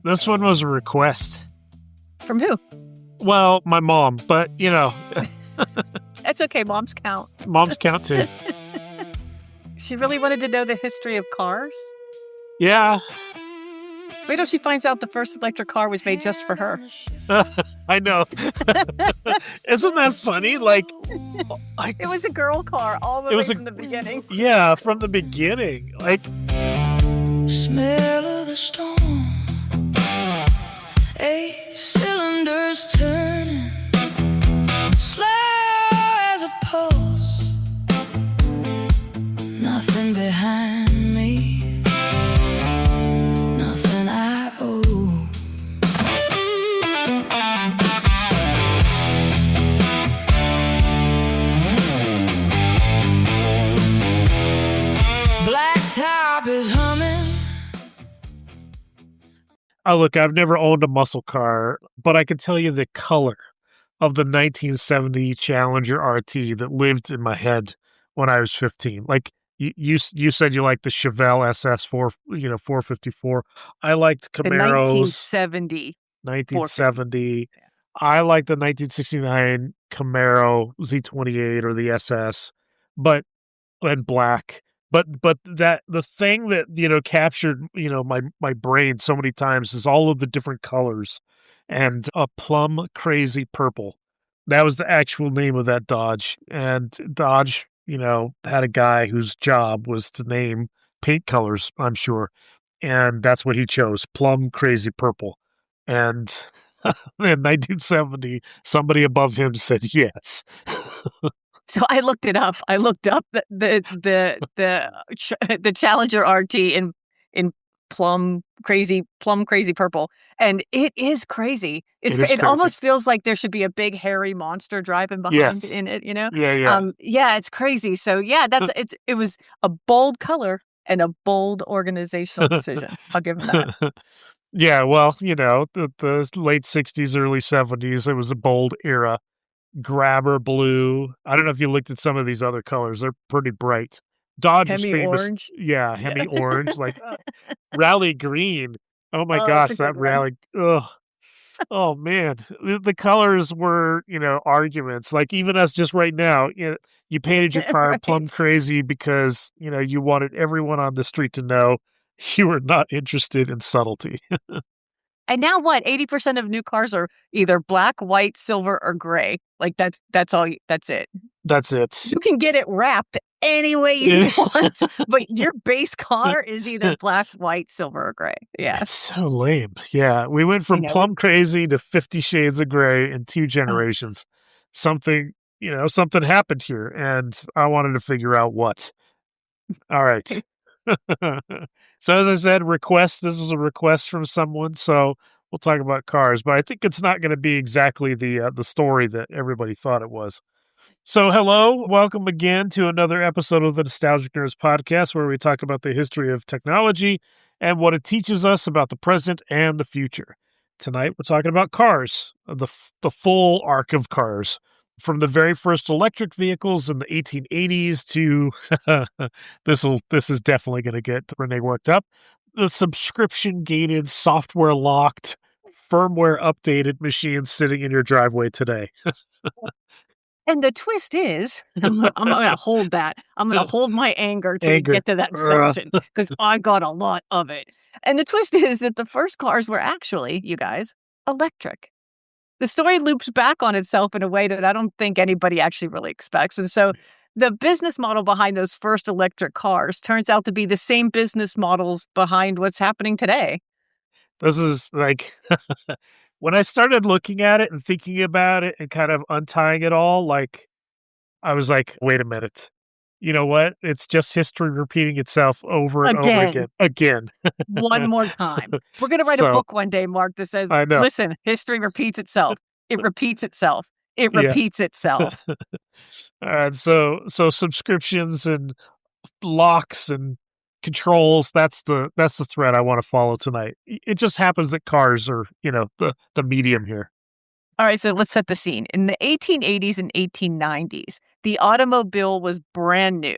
This one was a request. From who? Well, my mom, but That's okay. Moms count. Moms count too. She really wanted to know the history of cars. Yeah. Wait till she finds out the first electric car was made just for her. I know. Isn't that funny? Like, it was a girl car all the way from the beginning. Yeah, from the beginning. Like, smell of the storm, 8 cylinders turning, slow as a pulse, nothing behind me, nothing I owe. Blacktop is humming. oh, look, I've never owned a muscle car, but I can tell you the color of the 1970 Challenger RT that lived in my head when I was 15. Like, you said you liked the Chevelle SS4, 454. I liked Camaros. The 1970. Yeah. I like the 1969 Camaro Z28 or the SS, and black. But that the thing that captured my brain so many times is all of the different colors, and a plum crazy purple. That was the actual name of that Dodge, and Dodge had a guy whose job was to name paint colors, I'm sure, and that's what he chose, plum crazy purple. And in 1970, somebody above him said yes. So I looked it up. I looked up the Challenger RT in plum crazy purple, and it is crazy. It crazy. Almost feels like there should be a big hairy monster driving behind in it. Yeah, it's crazy. So yeah, it was a bold color and a bold organizational decision. I'll give him that. Yeah, well, the late 60s, early 70s, it was a bold era. Grabber blue. I don't know if you looked at some of these other colors. They're pretty bright. Dodge is famous. Orange. Yeah, Hemi orange. Like Rally green. Oh my gosh, that Rally. Ugh. Oh man, the colors were arguments. Like even us just right now, you painted your car right. plum crazy because you wanted everyone on the street to know you were not interested in subtlety. And now what? 80% of new cars are either black, white, silver, or gray. Like that's all. That's it. That's it. You can get it wrapped any way you want, but your base car is either black, white, silver, or gray. Yeah. That's so lame. Yeah. We went from plum crazy to 50 Shades of Gray in 2 generations. Something happened here, and I wanted to figure out what. All right. So as I said, this was a request from someone, so we'll talk about cars, but I think it's not going to be exactly the story that everybody thought it was. So hello, welcome again to another episode of the Nostalgic Nerds podcast, where we talk about the history of technology and what it teaches us about the present and the future. Tonight we're talking about cars, the full arc of cars. From the very first electric vehicles in the 1880s to this is definitely going to get Renee worked up. The subscription-gated, software-locked, firmware-updated machines sitting in your driveway today. And the twist is, I'm going to hold that. I'm going to hold my anger till we get to that section because I got a lot of it. And the twist is that the first cars were actually, you guys, electric. The story loops back on itself in a way that I don't think anybody actually really expects. And so the business model behind those first electric cars turns out to be the same business models behind what's happening today. This is like, when I started looking at it and thinking about it and kind of untying it all, like, I was like, wait a minute. You know what? It's just history repeating itself over and over again. One more time. We're going to write a book one day, Mark, that says, listen, history repeats itself. It repeats itself. It repeats itself. So subscriptions and locks and controls, that's the thread I want to follow tonight. It just happens that cars are, the medium here. All right, so let's set the scene. In the 1880s and 1890s, the automobile was brand new.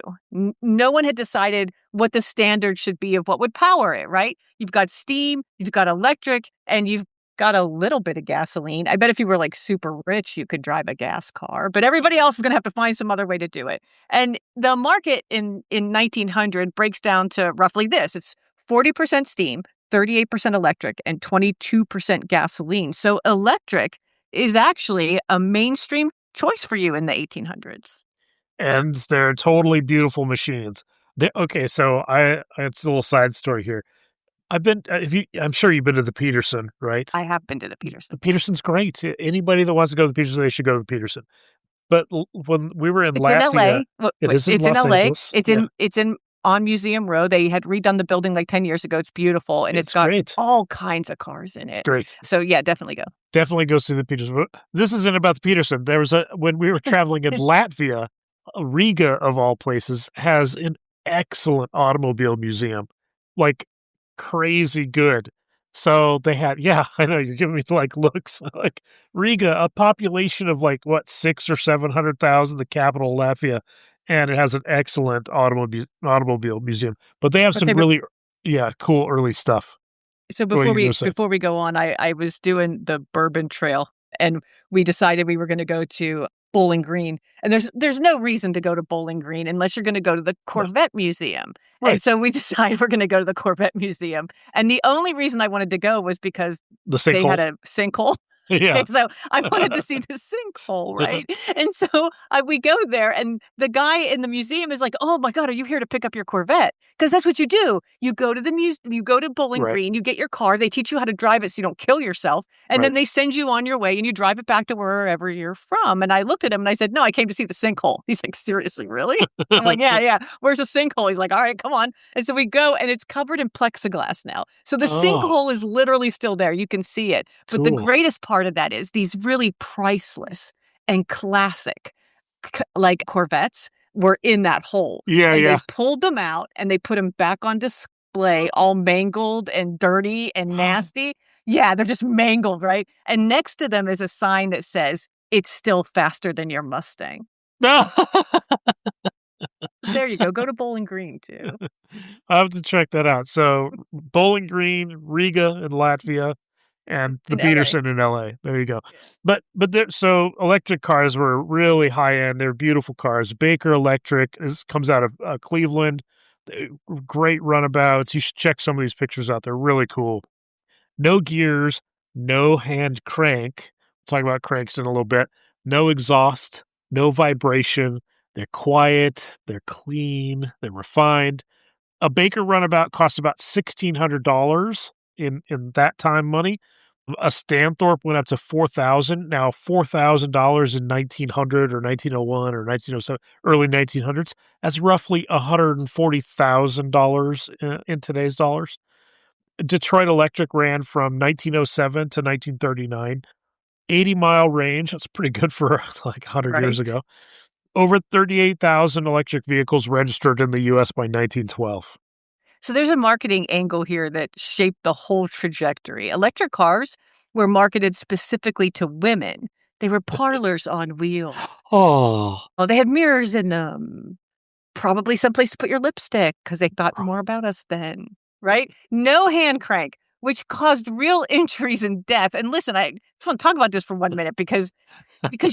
No one had decided what the standard should be of what would power it, right? You've got steam, you've got electric, and you've got a little bit of gasoline. I bet if you were like super rich, you could drive a gas car, but everybody else is going to have to find some other way to do it. And the market in 1900 breaks down to roughly this. It's 40% steam, 38% electric, and 22% gasoline. So electric is actually a mainstream choice for you in the 1800s. And they're totally beautiful machines. Okay, so it's a little side story here. I'm sure you've been to the Peterson, right? I have been to the Peterson. The Peterson's great. Anybody that wants to go to the Peterson, they should go to the Peterson. But when we were in Latvia, it's in Los LA. Angeles. It's in on Museum Row. They had redone the building like 10 years ago. It's beautiful, and it's got great. all kinds of cars in it. Great. So yeah, definitely go. Definitely go see the Peterson. This isn't about the Peterson. There was when we were traveling in Latvia, Riga of all places has an excellent automobile museum, like crazy good. So they had, I know you're giving me like looks like Riga, a population of like what 600,000 or 700,000, the capital of Latvia, and it has an excellent automobile museum. But they have some really cool early stuff. So before we go on, I was doing the Bourbon Trail, and we decided we were going to go to Bowling Green, and there's no reason to go to Bowling Green unless you're going to go to the Corvette Museum. Right. And so we decided we're going to go to the Corvette Museum, and the only reason I wanted to go was because they had a sinkhole. Yeah. So I wanted to see the sinkhole, right? And so we go there, and the guy in the museum is like, "Oh my God, are you here to pick up your Corvette?" Because that's what you do. You go to you go to Bowling Green, you get your car, they teach you how to drive it so you don't kill yourself, and then they send you on your way, and you drive it back to wherever you're from. And I looked at him and I said, "No, I came to see the sinkhole." He's like, "Seriously, really?" I'm like, "Yeah. Where's the sinkhole?" He's like, "All right, come on." And so we go, and it's covered in plexiglass now. So the sinkhole is literally still there. You can see it. But the greatest part of that is these really priceless and classic like Corvettes were in that hole. They pulled them out and they put them back on display, all mangled and dirty and nasty. Yeah, they're just mangled, right? And next to them is a sign that says, "It's still faster than your Mustang." There you go. Go to Bowling Green too. I have to check that out. So Bowling Green, Riga in Latvia, and the Peterson in LA. There you go. But so electric cars were really high end. They're beautiful cars. Baker Electric comes out of Cleveland. Great runabouts. You should check some of these pictures out. They're really cool. No gears, no hand crank. We'll talk about cranks in a little bit. No exhaust, no vibration. They're quiet. They're clean. They're refined. A Baker runabout costs about $1,600 in that time money. A Stanthorpe went up to $4,000. Now, $4,000 in 1900 or 1901 or 1907, early 1900s, that's roughly $140,000 in today's dollars. Detroit Electric ran from 1907 to 1939. 80-mile range. That's pretty good for like 100 years ago. Over 38,000 electric vehicles registered in the U.S. by 1912. So there's a marketing angle here that shaped the whole trajectory. Electric cars were marketed specifically to women. They were parlors on wheels. Oh, they had mirrors in them. Probably someplace to put your lipstick because they thought more about us then, right? No hand crank, which caused real injuries and death. And listen, I just want to talk about this for 1 minute because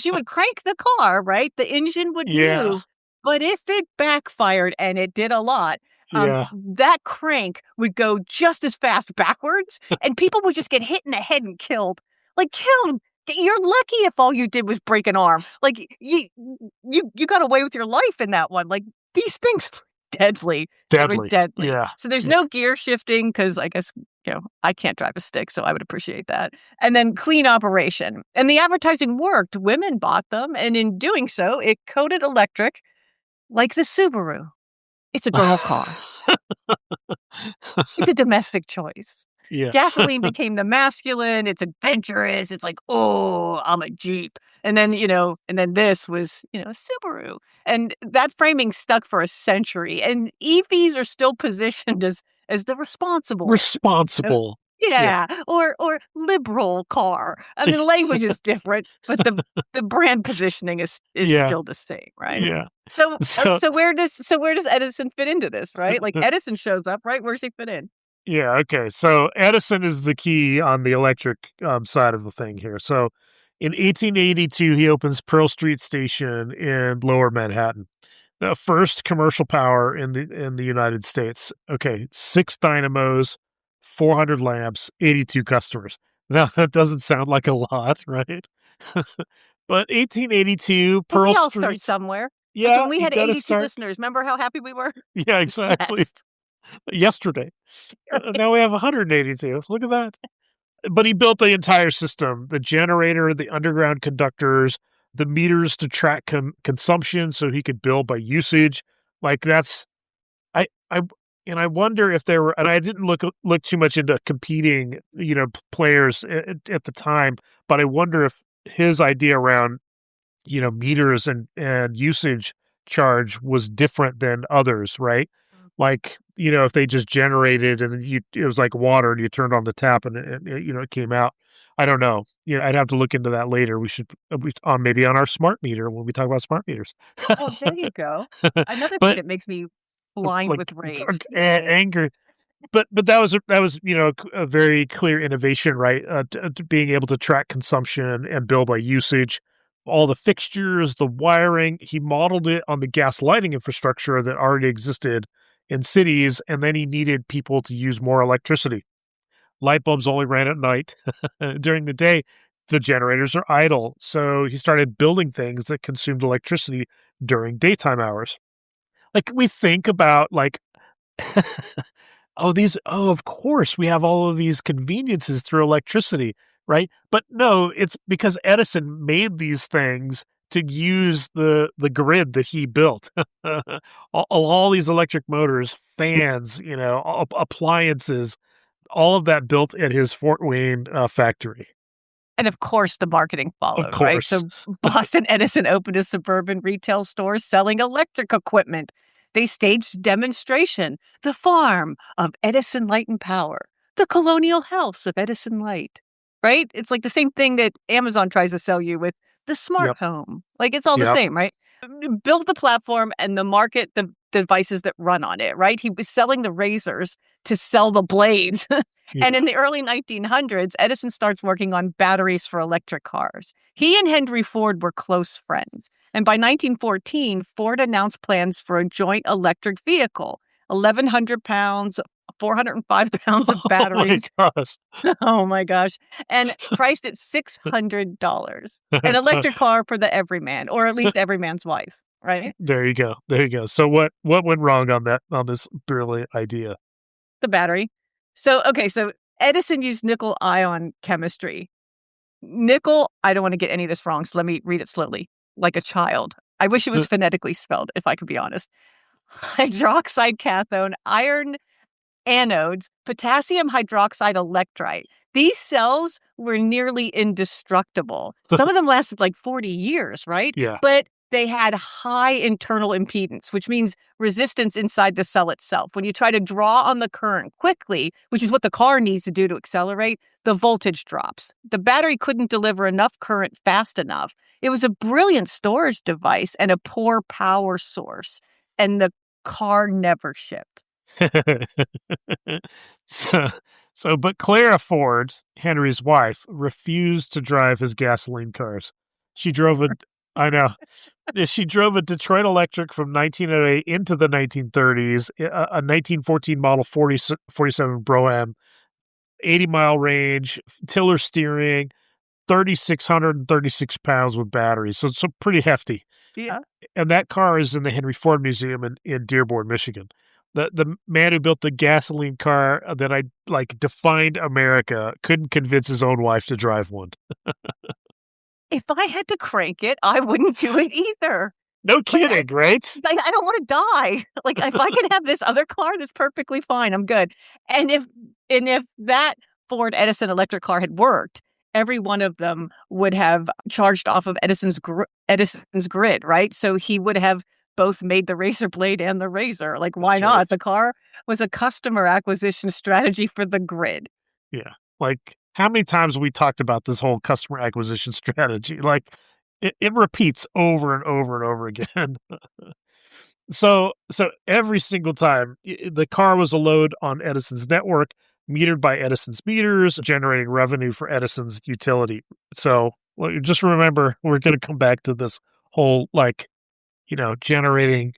you would crank the car, right? The engine would move. But if it backfired, and it did a lot, that crank would go just as fast backwards, and people would just get hit in the head and killed. Like, killed. You're lucky if all you did was break an arm. Like, you got away with your life in that one. Like, these things were deadly. They were deadly. Yeah. So there's no gear shifting because I guess, I can't drive a stick, so I would appreciate that. And then clean operation. And the advertising worked. Women bought them, and in doing so, it coded electric like the Subaru. It's a girl car. It's a domestic choice. Yeah. Gasoline became the masculine. It's adventurous. It's like, oh, I'm a Jeep. And then, this was, a Subaru. And that framing stuck for a century. And EVs are still positioned as the responsible. Yeah, or liberal car. I mean, the language is different, but the brand positioning is still the same, right? Yeah. So where does Edison fit into this, right? Like Edison shows up, right? Where does he fit in? Yeah, okay. So Edison is the key on the electric side of the thing here. So in 1882, he opens Pearl Street Station in Lower Manhattan, the first commercial power in the United States. Okay, 6 dynamos, 400 lamps, 82 customers. Now that doesn't sound like a lot, right? But 1882, Well, Pearl we all start Street. somewhere. Because Yeah, when we you had got to 82 start. listeners, remember how happy we were? Yeah, exactly. Yes. Yesterday. Now we have 182. Look at that. But he built the entire system, the generator, the underground conductors, the meters to track consumption so he could bill by usage. Like that's I and I wonder if there were, and I didn't look too much into competing, players at the time, but I wonder if his idea around, meters and usage charge was different than others, right? Like, if they just generated and it was like water and you turned on the tap and it came out. I don't know. I'd have to look into that later. We should maybe on our smart meter when we talk about smart meters. Oh, there you go. Another thing But that makes me blind like with rage. anger. But that was a very clear innovation, right? To being able to track consumption and bill by usage, all the fixtures, the wiring. He modeled it on the gas lighting infrastructure that already existed in cities, and then he needed people to use more electricity. Light bulbs only ran at night. During the day, the generators are idle, so he started building things that consumed electricity during daytime hours. Like we think about like of course, we have all of these conveniences through electricity, right? But no, it's because Edison made these things to use the grid that he built. all these electric motors, fans, appliances, all of that built at his Fort Wayne factory. And of course, the marketing Of followed, right? So course. Boston Edison opened a suburban retail store selling electric equipment. They staged demonstration, the farm of Edison Light and Power, the colonial house of Edison Light, right? It's like the same thing that Amazon tries to sell you with the smart Yep. home. Like it's all the Yep. same, right? Build the platform and the market, the devices that run on it, right? He was selling the razors to sell the blades. Yeah. And in the early 1900s, Edison starts working on batteries for electric cars. He and Henry Ford were close friends. And by 1914, Ford announced plans for a joint electric vehicle, 1,100 pounds, 405 pounds of batteries. Oh my gosh. Oh my gosh. And priced at $600. An electric car for the everyman, or at least everyman's wife, right? There you go. There you go. So what went wrong on this brilliant idea? The battery. So Edison used nickel ion chemistry. Nickel, I don't want to get any of this wrong, so let me read it slowly, like a child. I wish it was phonetically spelled, if I could be honest. Hydroxide cathode, iron anodes, potassium hydroxide electrolyte. These cells were nearly indestructible. Some of them lasted like 40 years, right? Yeah. But they had high internal impedance, which means resistance inside the cell itself. When you try to draw on the current quickly, which is what the car needs to do to accelerate, the voltage drops. The battery couldn't deliver enough current fast enough. It was a brilliant storage device and a poor power source. And the car never shipped. But Clara Ford, Henry's wife, refused to drive his gasoline cars. She drove she drove a Detroit Electric from 1908 into the 1930s, a 1914 model 47 Brougham, 80-mile range, tiller steering, 3,636 pounds with batteries. So it's pretty hefty. Yeah. And that car is in the Henry Ford Museum in Dearborn, Michigan. The man who built the gasoline car that defined America couldn't convince his own wife to drive one. If I had to crank it, I wouldn't do it either. No kidding, right? I don't want to die. Like if I can have this other car, that's perfectly fine. I'm good. And if that Ford Edison electric car had worked, every one of them would have charged off of Edison's grid, right? So he would have both made the razor blade and the razor. Like why not? The car was a customer acquisition strategy for the grid. Yeah. Like, how many times have we talked about this whole customer acquisition strategy? Like, it repeats over and over and over again. So every single time, the car was a load on Edison's network, metered by Edison's meters, generating revenue for Edison's utility. So just remember, we're going to come back to this whole, like, generating,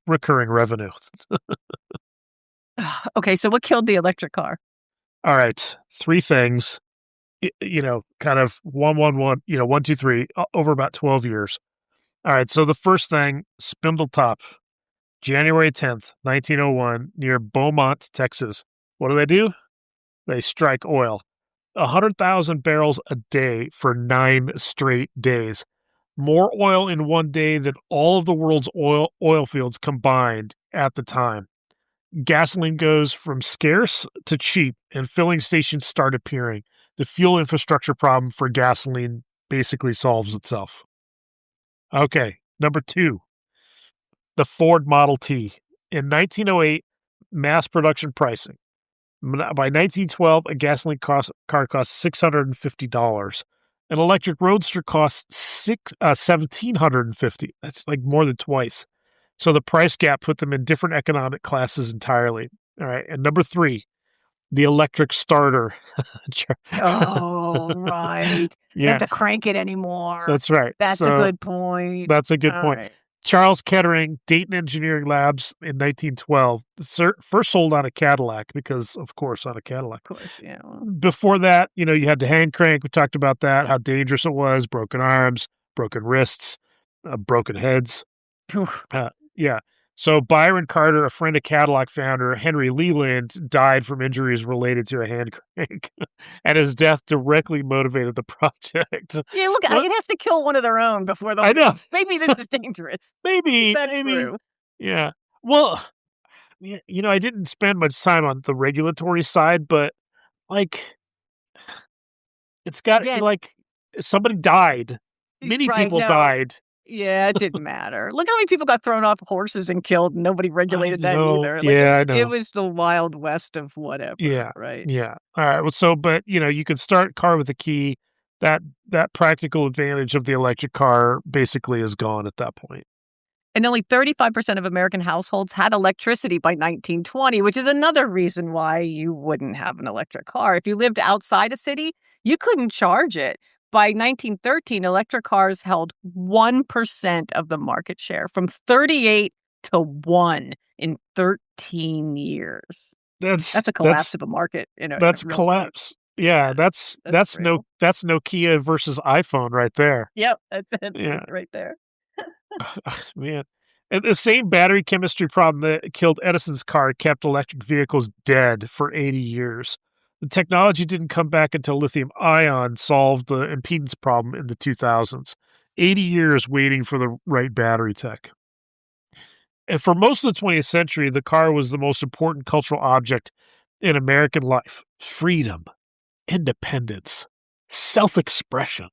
recurring revenue. Okay, so what killed the electric car? All right, three things, kind of one, 1, 2, 3, over about 12 years. All right, so the first thing, Spindletop, January 10th, 1901, near Beaumont, Texas. What do? They strike oil. 100,000 barrels a day for 9 straight days. More oil in one day than all of the world's oil fields combined at the time. Gasoline goes from scarce to cheap, and filling stations start appearing. The fuel infrastructure problem for gasoline basically solves itself. Okay, number 2, the Ford Model T. In 1908, mass production pricing. By 1912, a gasoline car costs $650. An electric roadster costs $1,750. That's like more than twice. So the price gap put them in different economic classes entirely. All right. And number 3, the electric starter. Oh, right. You Yeah, have to crank it anymore. that's right. That's a good point. That's a good All point. right. Charles Kettering, Dayton Engineering Labs in 1912. First sold on a Cadillac because, of course, on a Cadillac. Of course, yeah. Well, Before that, you had the hand crank. We talked about that, how dangerous it was, broken arms, broken wrists, broken heads. Yeah. So Byron Carter, a friend of Cadillac founder Henry Leland, died from injuries related to a hand crank, and his death directly motivated the project. yeah, look, it has to kill one of their own before they'll. I know. Maybe this is dangerous. Maybe. That's true. Yeah. Well, I didn't spend much time on the regulatory side, but like, it's got Again, like somebody died. Many right, people no. died. Yeah, it didn't matter. Look how many people got thrown off horses and killed, and nobody regulated that know. either. Like, Yeah, I know. it was the Wild West of whatever. Yeah. Right. Yeah. All right. Well, but you could start car with a key. That practical advantage of the electric car basically is gone at that point. And only 35% of American households had electricity by 1920, which is another reason why you wouldn't have an electric car. If you lived outside a city, you couldn't charge it. By 1913, electric cars held 1% of the market share, from 38 to 1 in 13 years. That's a collapse of a market. That's collapse. Yeah, that's Nokia versus iPhone right there. Yep, that's Yeah. right there. Man. And the same battery chemistry problem that killed Edison's car kept electric vehicles dead for 80 years. The technology didn't come back until lithium-ion solved the impedance problem in the 2000s. 80 years waiting for the right battery tech. And for most of the 20th century, the car was the most important cultural object in American life. Freedom, independence, self-expression.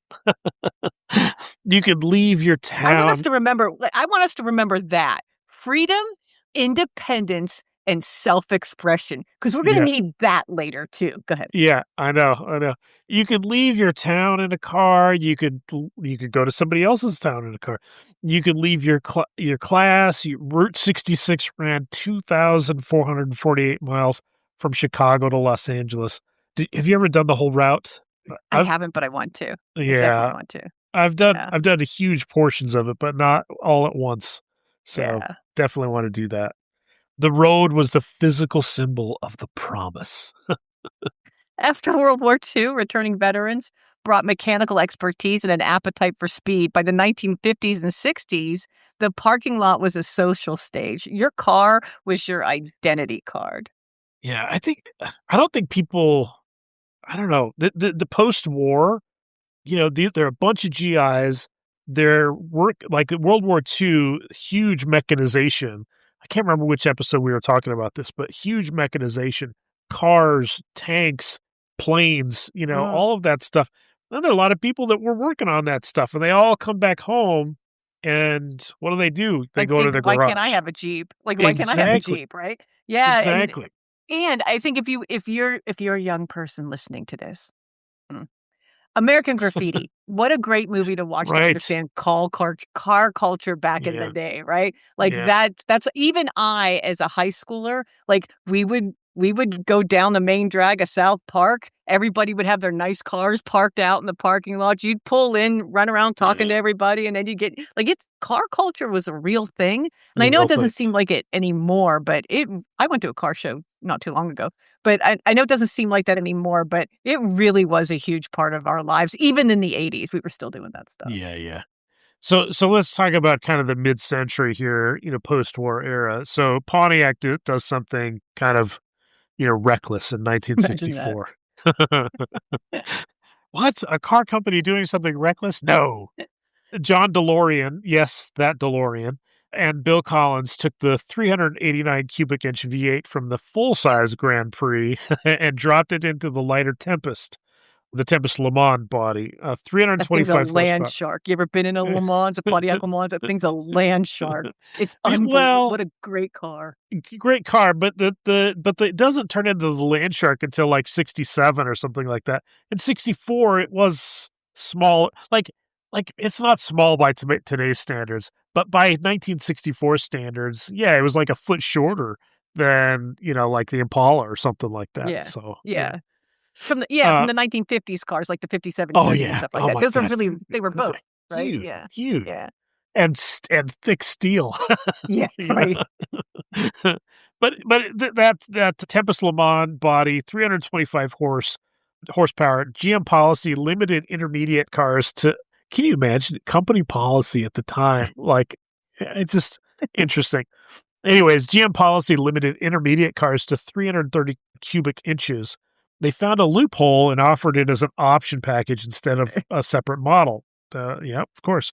You could leave your town. I want us to remember that. Freedom, independence, and self-expression, because we're going to need that later too. Go ahead. Yeah, I know. You could leave your town in a car. You could go to somebody else's town in a car. You could leave your class. Route 66 ran 2,448 miles from Chicago to Los Angeles. Have you ever done the whole route? I haven't, but I want to. Yeah, I want to. I've done huge portions of it, but not all at once. So definitely want to do that. The road was the physical symbol of the promise. After World War II, returning veterans brought mechanical expertise and an appetite for speed. By the 1950s and 60s, the parking lot was a social stage. Your car was your identity card. Yeah, I don't think people, I don't know, the post-war, there are a bunch of GIs, their work, like World War II, huge mechanization. I can't remember which episode we were talking about this, but huge mechanization, cars, tanks, planes, all of that stuff. And there are a lot of people that were working on that stuff, and they all come back home, and what do? They go to the garage. Why can't I have a Jeep? Like, why can't I have a Jeep, right? Yeah. Exactly. And I think if you're a young person listening to this, American Graffiti, what a great movie to watch to Right. understand car culture back in the day, right? Like Yeah. that's even I as a high schooler, like we would go down the main drag of South Park. Everybody would have their nice cars parked out in the parking lot. You'd pull in, run around talking to everybody, and then you get like car culture was a real thing. And I know it doesn't seem like it anymore, but I went to a car show not too long ago. But I know it doesn't seem like that anymore, but it really was a huge part of our lives. Even in the 80s, we were still doing that stuff. Yeah. So let's talk about kind of the mid-century here, post-war era. So Pontiac does something kind of, reckless in 1964. What? A car company doing something reckless? No. John DeLorean, yes, that DeLorean, and Bill Collins took the 389 cubic inch V8 from the full-size Grand Prix and dropped it into the lighter Tempest. The Tempest Le Mans body, 325 That thing's a land horsepower. shark. You ever been in a Le Mans, a Pontiac Le Mans? That thing's a land shark. It's unbelievable. What a great car. Great car, but it doesn't turn into the land shark until like 67 or something like that. In 64, it was small. Like it's not small by today's standards, but by 1964 standards, yeah, it was like a foot shorter than, like the Impala or something like that. Yeah. So yeah. From the 1950s cars, like the 57 and stuff like that. Those are really, they were both, right? Huge. Yeah. And thick steel. Yeah, right. but that Tempest Le Mans body, 325 horsepower, GM policy limited intermediate cars to, can you imagine company policy at the time? Like, it's just interesting. Anyways, GM policy limited intermediate cars to 330 cubic inches. They found a loophole and offered it as an option package instead of a separate model. Yeah, of course.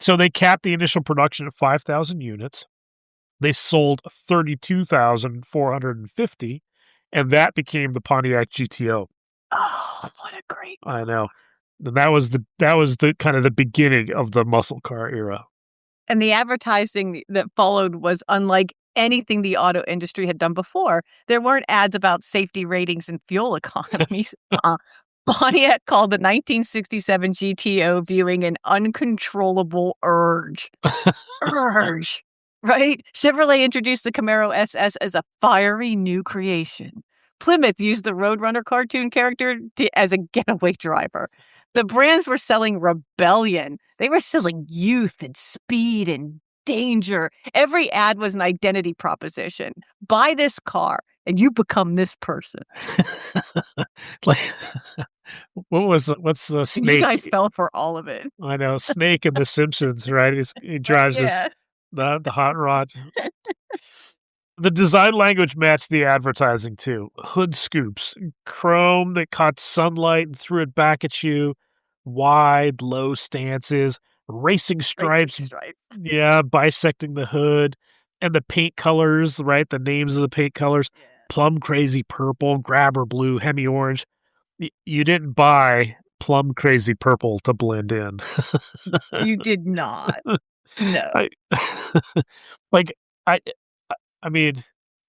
So they capped the initial production at 5,000 units. They sold 32,450, and that became the Pontiac GTO. Oh, what a great car. I know. And that was the kind of the beginning of the muscle car era. And the advertising that followed was unlike anything the auto industry had done before. There weren't ads about safety ratings and fuel economies. Pontiac called the 1967 GTO viewing an uncontrollable urge. Right? Chevrolet introduced the Camaro SS as a fiery new creation. Plymouth used the Roadrunner cartoon character as a getaway driver. The brands were selling rebellion. They were selling youth and speed and danger. Every ad was an identity proposition. Buy this car and you become this person. Like, what's the Snake? You guys fell for all of it. I know. Snake in The Simpsons, right? He drives the hot rod. The design language matched the advertising too. Hood scoops, chrome that caught sunlight and threw it back at you, wide, low stances, racing stripes. Yeah, bisecting the hood, and the paint colors, right? The names of the paint colors: Plum Crazy Purple, Grabber Blue, Hemi Orange. You didn't buy Plum Crazy Purple to blend in. You did not. No. I mean,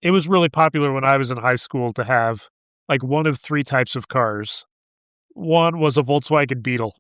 it was really popular when I was in high school to have like one of three types of cars. One was a Volkswagen Beetle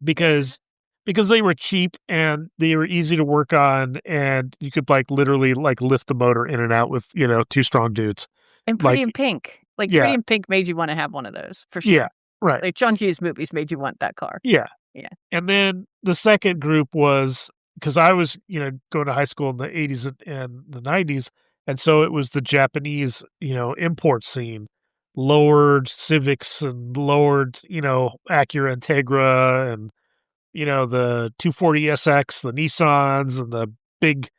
because they were cheap and they were easy to work on, and you could like literally like lift the motor in and out with, two strong dudes. And Pretty in Pink. Pretty in Pink made you want to have one of those, for sure. Yeah, right. Like John Hughes movies made you want that car. Yeah. Yeah. And then the second group was, because I was, going to high school in the 80s and the 90s, and so it was the Japanese, import scene, lowered Civics and lowered, Acura Integra and, the 240SX, the Nissans and the big,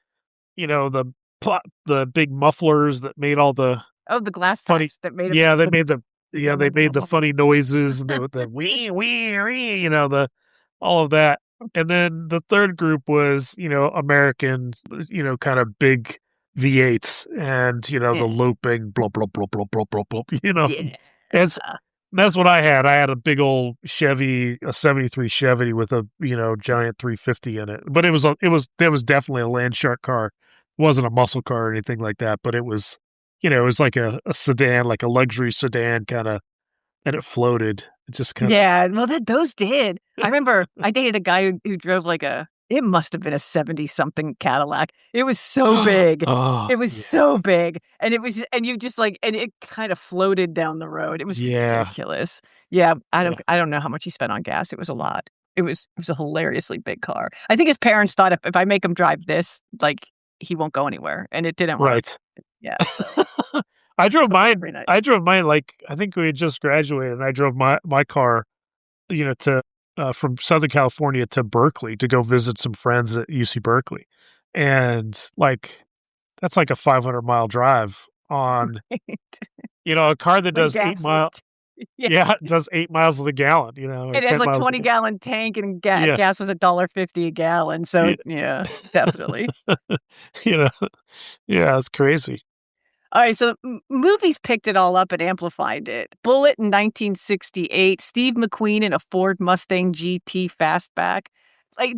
the big mufflers that made all the the glass funny that made they made the funny noises and the wee wee wee, all of that. And then the third group was, American, kind of big V8s and, the looping, blah, blah, blah, blah, blah, blah, blah, That's what I had. I had a big old Chevy, a 73 Chevy with a, giant 350 in it. But it was definitely a land shark car. It wasn't a muscle car or anything like that, but it was, it was like a sedan, like a luxury sedan kind of, and it floated. It just kind of. Yeah, well, those did. I remember I dated a guy who drove it must have been a 70-something Cadillac. It was so big. Oh, It was so big. And and you just and it kind of floated down the road. It was ridiculous. Yeah, I don't know how much he spent on gas. It was a lot. It was a hilariously big car. I think his parents thought if I make him drive this, he won't go anywhere, and it didn't work. Right. Yeah. So. I drove mine. Nice. I drove mine I think we had just graduated, and I drove my car, to from Southern California to Berkeley to go visit some friends at UC Berkeley, and that's like a 500-mile drive on, a car that does 8 miles. Yeah, it does 8 miles of the gallon. It has 20-gallon tank, and gas was $1.50 a gallon. So yeah, definitely. Yeah, it's crazy. All right, so movies picked it all up and amplified it. Bullitt in 1968, Steve McQueen in a Ford Mustang GT fastback.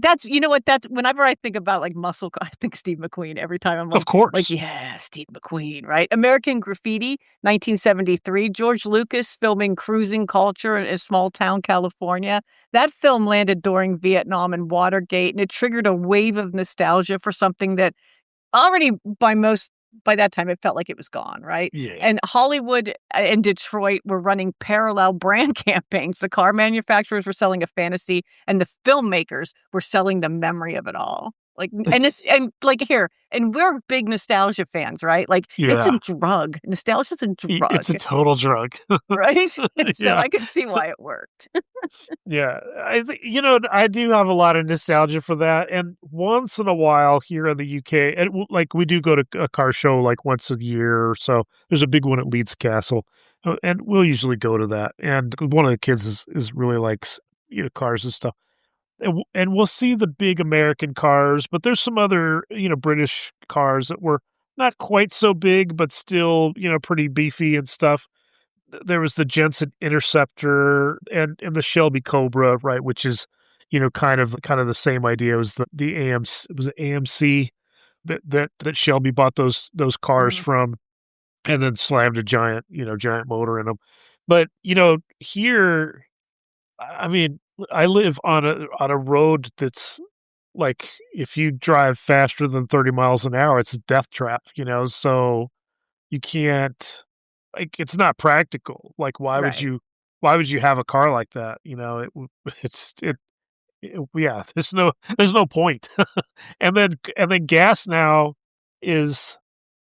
That's whenever I think about muscle car, I think Steve McQueen every time. I'm of course. Yeah, Steve McQueen, right? American Graffiti, 1973, George Lucas filming cruising culture in a small town, California. That film landed during Vietnam and Watergate, and it triggered a wave of nostalgia for something that already by that time, it felt like it was gone, right? Yeah. And Hollywood and Detroit were running parallel brand campaigns. The car manufacturers were selling a fantasy, and the filmmakers were selling the memory of it all. Here, and we're big nostalgia fans, right? It's a drug. Nostalgia's a drug. It's a total drug. Right? So I can see why it worked. Yeah. I think, I do have a lot of nostalgia for that. And once in a while here in the UK, and we do go to a car show once a year or so. There's a big one at Leeds Castle, and we'll usually go to that. And one of the kids is really likes, cars and stuff. And we'll see the big American cars, but there's some other, British cars that were not quite so big, but still, pretty beefy and stuff. There was the Jensen Interceptor and the Shelby Cobra, right, which is, kind of the same idea. It was the AMC, it was AMC that Shelby bought those cars from, and then slammed a giant motor in them. But here, I mean, I live on a road that's if you drive faster than 30 miles an hour, it's a death trap, so you can't, it's not practical. Why would you have a car like that? There's no point. And then gas now is,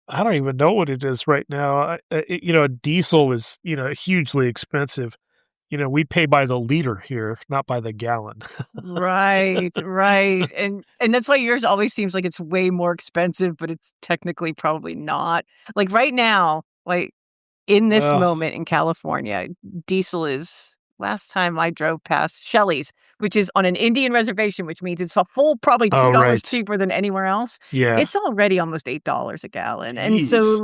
I don't even know what it is right now. Diesel is, hugely expensive. We pay by the liter here, not by the gallon. Right. And that's why yours always seems like it's way more expensive, but it's technically probably not. Right now, in this moment in California, diesel is, last time I drove past Shelley's, which is on an Indian reservation, which means it's a full probably $2 cheaper than anywhere else. Yeah. It's already almost $8 a gallon. Jeez. And so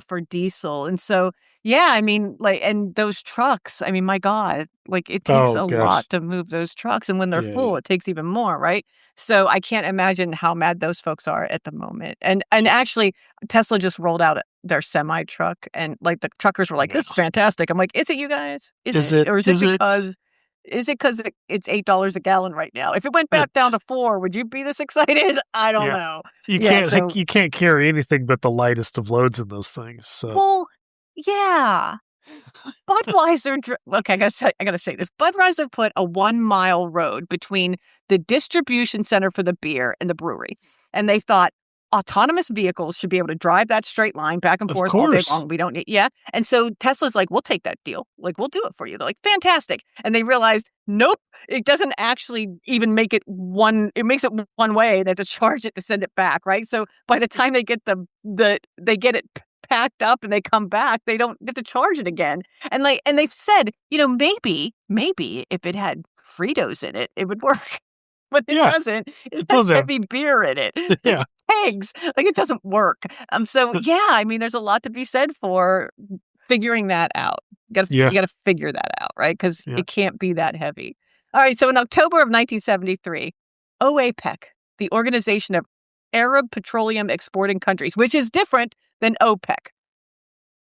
for diesel. And so, I mean, and those trucks, I mean, my God, it takes a lot to move those trucks. And when they're full, it takes even more, right? So I can't imagine how mad those folks are at the moment. And actually, Tesla just rolled out their semi truck, and the truckers were like, "This is fantastic." I'm like, "Is it, you guys? Is it? Or is it because it's $8 a gallon right now? If it went back down to $4, would you be this excited? I don't know. You can't carry anything but the lightest of loads in those things. So. Well, yeah. Budweiser. Okay, I gotta say this. Budweiser put a 1-mile road between the distribution center for the beer and the brewery, and they thought autonomous vehicles should be able to drive that straight line back and forth all day long. We don't need, And so Tesla's like, we'll take that deal. We'll do it for you. They're like, fantastic. And they realized, nope, it doesn't actually even make it one. It makes it one way. They have to charge it to send it back, right? So by the time they get they get it packed up and they come back, they don't get to charge it again. And they've said, maybe if it had Fritos in it, it would work. But it doesn't. It has heavy beer in it. Yeah. Eggs. It doesn't work. So I mean, there's a lot to be said for figuring that out. You gotta figure that out, right? Because it can't be that heavy. All right. So in October of 1973, OAPEC, the Organization of Arab Petroleum Exporting Countries, which is different Then OPEC.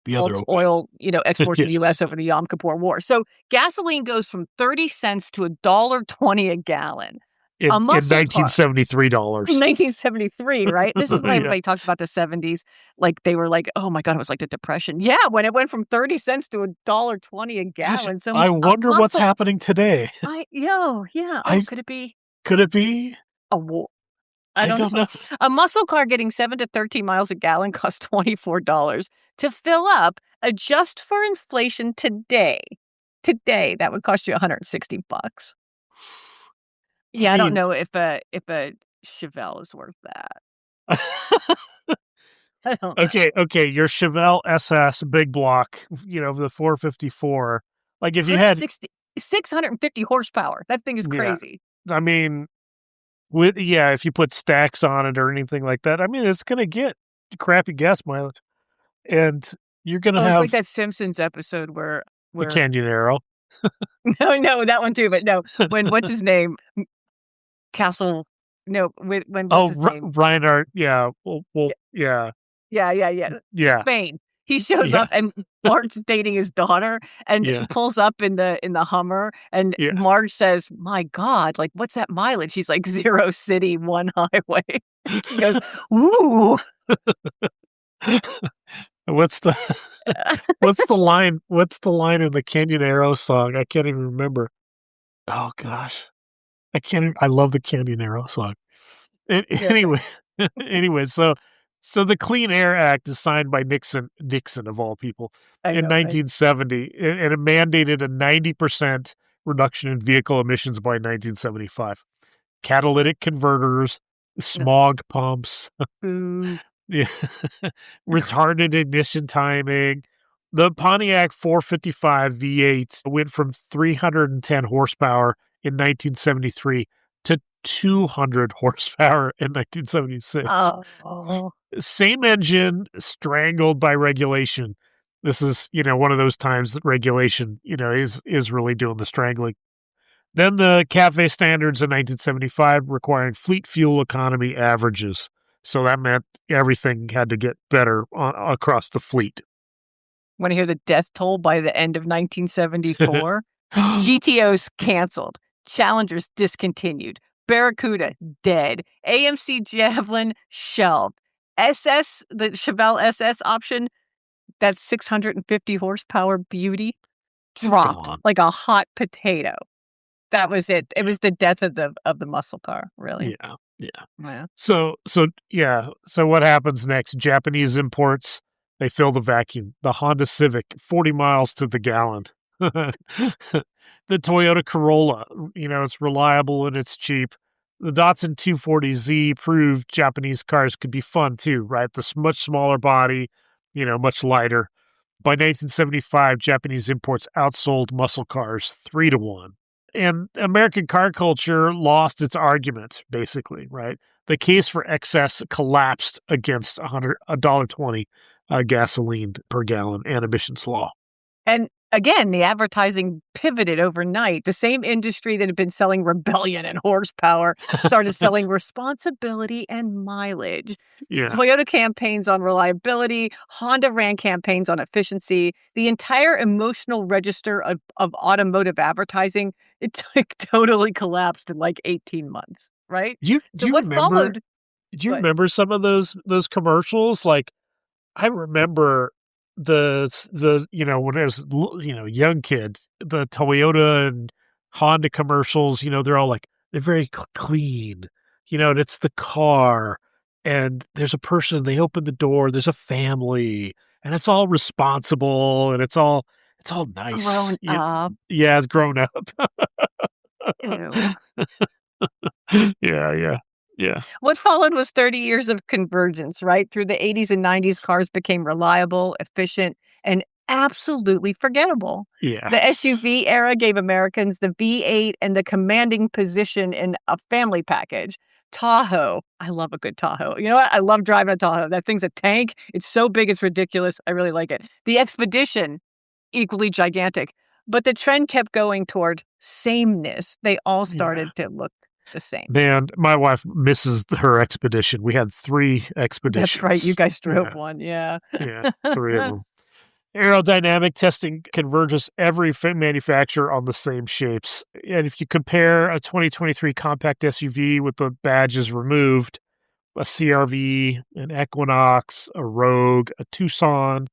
The other oil, exports to the U.S. over the Yom Kippur War. So gasoline goes from 30 cents to $1.20 a gallon. In $1973. In 1973, right? This is why everybody talks about the 70s. Like, they were like, oh my God, it was like the Depression. Yeah, when it went from 30 cents to $1.20 a gallon. So I wonder what's happening today. Could it be? Could it be? A war? I don't know. A muscle car getting 7 to 13 miles a gallon costs $24 to fill up. Adjust for inflation today. Today, that would cost you $160. Yeah, I don't know if a Chevelle is worth that. I don't know. Okay. Your Chevelle SS big block, the 454. Like if you had 650 horsepower, that thing is crazy. Yeah. I mean, if you put stacks on it or anything like that, I mean, it's going to get crappy gas mileage. And you're going to have... It's like that Simpsons episode where the Canyonero. No, that one too, but no. What's his name? Castle... No, what's his name? Reinhardt, yeah. Yeah. Yeah. Spain. He shows up and Mark's dating his daughter and pulls up in the Hummer and Mark says, my God, like, what's that mileage? He's like, 0 city, 1 highway. He goes, ooh. What's the line? What's the line in the Canyonero song? I can't even remember. Oh gosh. I love the Canyonero song. Anyway, so the Clean Air Act is signed by Nixon of all people, in 1970, and it mandated a 90% reduction in vehicle emissions by 1975. Catalytic converters, smog pumps, retarded ignition timing. The Pontiac 455 V8 went from 310 horsepower in 1973 to 200 horsepower in 1976. Oh. Same engine, strangled by regulation. This is, one of those times that regulation, is really doing the strangling. Then the CAFE standards in 1975 requiring fleet fuel economy averages. So that meant everything had to get better across the fleet. Want to hear the death toll by the end of 1974? GTOs canceled. Challengers discontinued. Barracuda dead. AMC Javelin shelved. The Chevelle SS option, that 650 horsepower beauty, dropped like a hot potato. That was it. It was the death of the muscle car, really. Yeah. So what happens next? Japanese imports, they fill the vacuum. The Honda Civic, 40 miles to the gallon. The Toyota Corolla, it's reliable and it's cheap. The Datsun 240Z proved Japanese cars could be fun too, right? This much smaller body, much lighter. By 1975, Japanese imports outsold muscle cars 3-1. And American car culture lost its argument, basically, right? The case for excess collapsed against $1.20 gasoline per gallon and emissions law. And again, the advertising pivoted overnight. The same industry that had been selling rebellion and horsepower started selling responsibility and mileage. Yeah. Toyota campaigns on reliability. Honda ran campaigns on efficiency. The entire emotional register of automotive advertising, it totally collapsed in like 18 months, right? Do you remember some of those commercials? Like, I remember the when I was young kid, the Toyota and Honda commercials, they're all like, they're very clean, and it's the car and there's a person, they open the door, there's a family, and it's all responsible and it's all nice. Grown up. Yeah, it's grown up. Ew. Yeah. What followed was 30 years of convergence, right? Through the 80s and 90s, cars became reliable, efficient, and absolutely forgettable. Yeah. The SUV era gave Americans the V8 and the commanding position in a family package. Tahoe. I love a good Tahoe. You know what? I love driving a Tahoe. That thing's a tank. It's so big, it's ridiculous. I really like it. The Expedition, equally gigantic. But the trend kept going toward sameness. They all started to look the same. Man, my wife misses her expedition. We had 3 expeditions. That's right. You guys drove one. Yeah. Yeah, 3 of them. Aerodynamic testing converges every manufacturer on the same shapes. And if you compare a 2023 compact SUV with the badges removed, a CRV, an Equinox, a Rogue, a Tucson,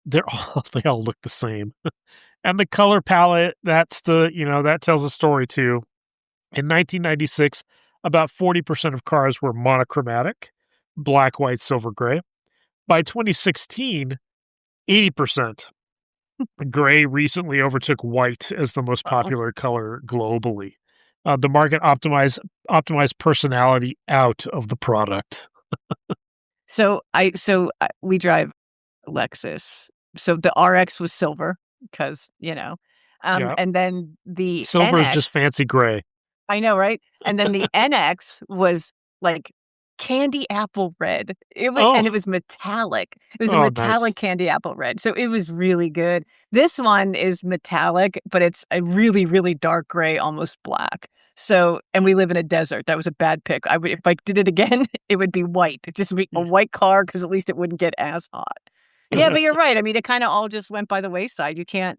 they all look the same. And the color palette, that tells a story too. In 1996, about 40% of cars were monochromatic, black, white, silver, gray. By 2016, 80%. Gray recently overtook white as the most popular color globally. The market optimized personality out of the product. So we drive Lexus. So the RX was silver because, and then the silver NX, is just fancy gray. I know, right? And then the NX was like candy apple red. And it was metallic. It was a metallic nice. candy apple red. So it was really good. This one is metallic, but it's a really, really dark gray, almost black. So, and we live in a desert. That was a bad pick. If I did it again, it would be white. It'd just be a white car because at least it wouldn't get as hot. Yeah, but you're right. I mean, it kind of all just went by the wayside. You could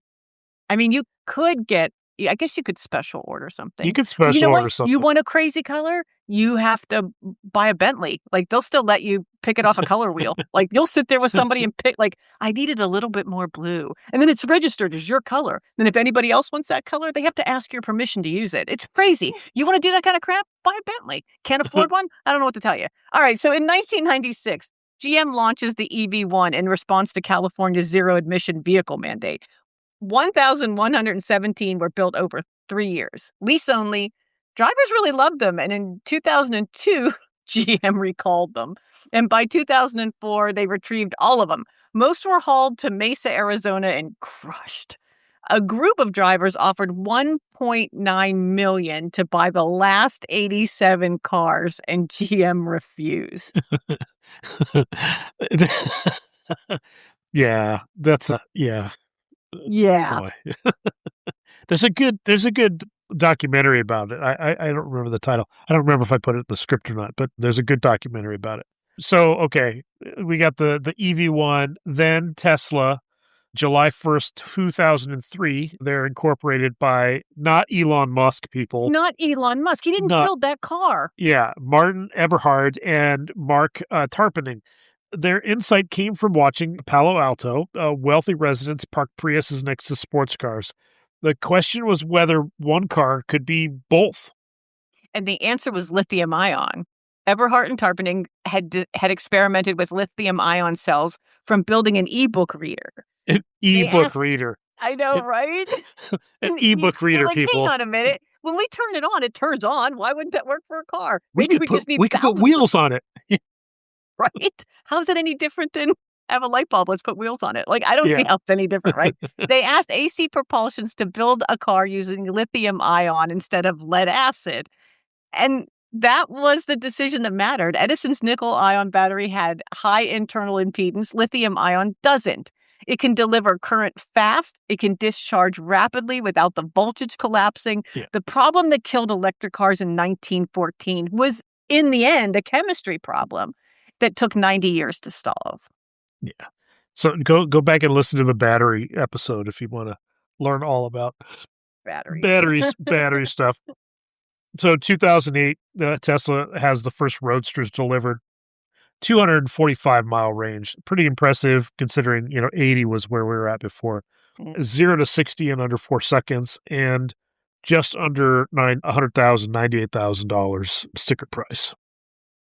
get, I guess you could special order something. You could special order something. You want a crazy color? You have to buy a Bentley. Like, they'll still let you pick it off a color wheel. Like, you'll sit there with somebody and pick, like, I needed a little bit more blue. And then it's registered as your color. Then if anybody else wants that color, they have to ask your permission to use it. It's crazy. You want to do that kind of crap? Buy a Bentley. Can't afford one? I don't know what to tell you. All right, so in 1996, GM launches the EV1 in response to California's zero-emission vehicle mandate. 1,117 were built over 3 years. Lease only. Drivers really loved them. And in 2002, GM recalled them. And by 2004, they retrieved all of them. Most were hauled to Mesa, Arizona, and crushed. A group of drivers offered $1.9 million to buy the last 87 cars, and GM refused. Yeah, yeah. Yeah. There's a good documentary about it. I don't remember the title. I don't remember if I put it in the script or not, but there's a good documentary about it. So, okay, we got the EV1, then Tesla, July 1st, 2003. They're incorporated by not Elon Musk people. Not Elon Musk. He didn't build that car. Yeah, Martin Eberhard and Mark Tarpening. Their insight came from watching Palo Alto. Wealthy residents parked Priuses next to sports cars. The question was whether one car could be both. And the answer was lithium-ion. Eberhard and Tarpening had experimented with lithium-ion cells from building an e-book reader. An e-book reader. I know, right? An e-book reader, people. Hang on a minute. When we turn it on, it turns on. Why wouldn't that work for a car? We could put wheels on it. Right? How's it any different than have a light bulb? Let's put wheels on it. Like, I don't see how it's any different, right? They asked AC Propulsions to build a car using lithium-ion instead of lead acid. And that was the decision that mattered. Edison's nickel-ion battery had high internal impedance. Lithium-ion doesn't. It can deliver current fast. It can discharge rapidly without the voltage collapsing. Yeah. The problem that killed electric cars in 1914 was, in the end, a chemistry problem that took 90 years to solve. Yeah. So go back and listen to the battery episode if you want to learn all about battery stuff. So 2008, Tesla has the first Roadsters delivered. 245-mile range. Pretty impressive considering, 80 was where we were at before. 0 to 60 in under 4 seconds and just under $98,000 sticker price.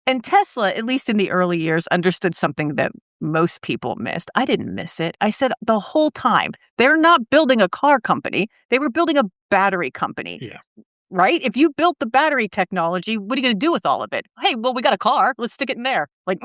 And Tesla, at least in the early years, understood something that most people missed. I didn't miss it. I said the whole time, they're not building a car company. They were building a battery company. Yeah. Right? If you built the battery technology, what are you going to do with all of it? Hey, well, we got a car. Let's stick it in there. Like,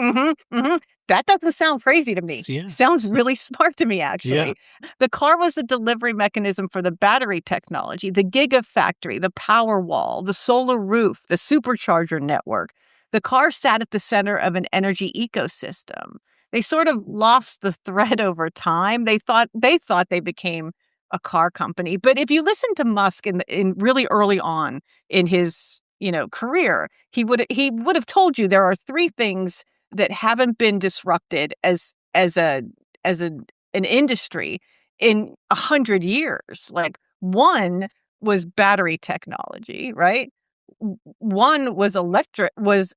That doesn't sound crazy to me. Yeah. Sounds really smart to me, actually. Yeah. The car was the delivery mechanism for the battery technology, the gigafactory, the power wall, the solar roof, the supercharger network. The car sat at the center of an energy ecosystem. They sort of lost the thread over time. They thought they became a car company. But if you listen to Musk in really early on in his career, he would have told you there are 3 things that haven't been disrupted as an industry in 100 years. Like, one was battery technology, right? One was